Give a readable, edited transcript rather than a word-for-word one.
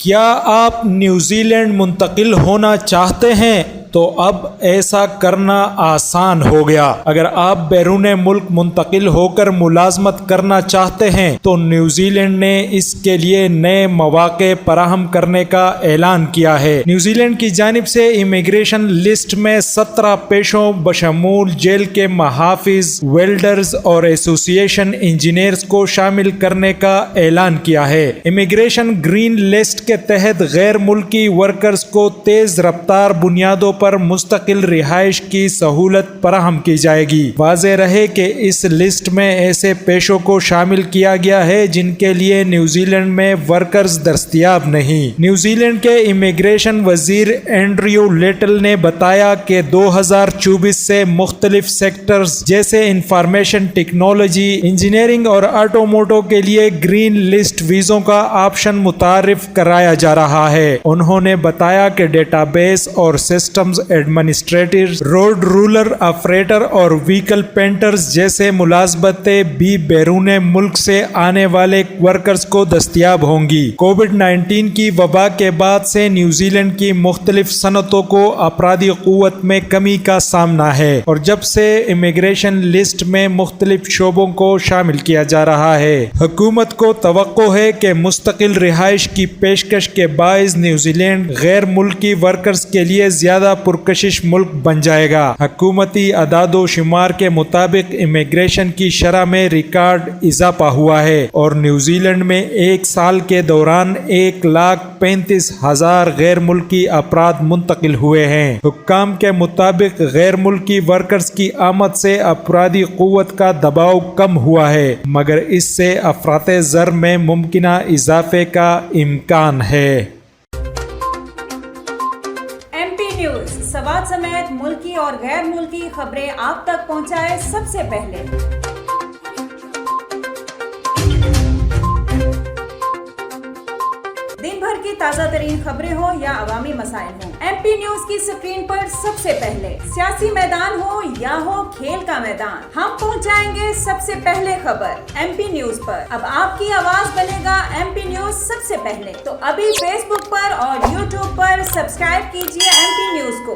کیا آپ New Zealand منتقل ہونا چاہتے ہیں تو اب ایسا کرنا آسان ہو گیا۔ اگر آپ بیرون ملک منتقل ہو کر ملازمت کرنا چاہتے ہیں تو نیوزی لینڈ نے اس کے لیے نئے مواقع فراہم کرنے کا اعلان کیا ہے۔ نیوزی لینڈ کی جانب سے امیگریشن لسٹ میں 17 پیشوں بشمول جیل کے محافظ، ویلڈرز اور ایسوسیشن انجینئرز کو شامل کرنے کا اعلان کیا ہے۔ امیگریشن گرین لسٹ کے تحت غیر ملکی ورکرز کو تیز رفتار بنیادوں پر مستقل رہائش کی سہولت فراہم کی جائے گی۔ واضح رہے کہ اس لسٹ میں ایسے پیشوں کو شامل کیا گیا ہے جن کے لیے نیوزی لینڈ میں ورکرز دستیاب نہیں۔ نیوزی لینڈ کے امیگریشن وزیر اینڈریو لیٹل نے بتایا کہ 2024 سے مختلف سیکٹرز جیسے انفارمیشن ٹیکنالوجی، انجینئرنگ اور آٹوموٹو کے لیے گرین لسٹ ویزوں کا آپشن متعارف کرایا جا رہا ہے۔ انہوں نے بتایا کہ ڈیٹا بیس اور systems administrators, road roller operator اور وہیکل پینٹرز جیسے ملازمتیں بھی بیرون ملک سے آنے والے ورکرز کو دستیاب ہوں گی۔ کووڈ-19 کی وبا کے بعد سے نیوزی لینڈ کی مختلف صنعتوں کو افرادی قوت میں کمی کا سامنا ہے اور جب سے امیگریشن لسٹ میں مختلف شعبوں کو شامل کیا جا رہا ہے، حکومت کو توقع ہے کہ مستقل رہائش کی پیشکش کے باعث نیوزی لینڈ غیر ملکی ورکرز کے لیے زیادہ پرکشش ملک بن جائے گا۔ حکومتی اعداد و شمار کے مطابق امیگریشن کی شرح میں ریکارڈ اضافہ ہوا ہے اور نیوزی لینڈ میں ایک سال کے دوران 1,35,000 غیر ملکی افراد منتقل ہوئے ہیں۔ حکام کے مطابق غیر ملکی ورکرز کی آمد سے افرادی قوت کا دباؤ کم ہوا ہے، مگر اس سے افراط زر میں ممکنہ اضافے کا امکان ہے۔ سوات سمیت ملکی اور غیر ملکی خبریں آپ تک پہنچائے سب سے پہلے۔ دن بھر کی تازہ ترین خبریں ہوں یا عوامی مسائل ہوں، ایم پی نیوز کی سکرین پر سب سے پہلے۔ سیاسی میدان ہو یا ہو کھیل کا میدان، ہم پہنچائیں گے سب سے پہلے خبر ایم پی نیوز پر۔ اب آپ کی آواز بنے گا ایم پی نیوز سب سے پہلے، تو ابھی فیس بک پر اور یوٹیوب پر سبسکرائب کیجیے ایم پی نیوز کو۔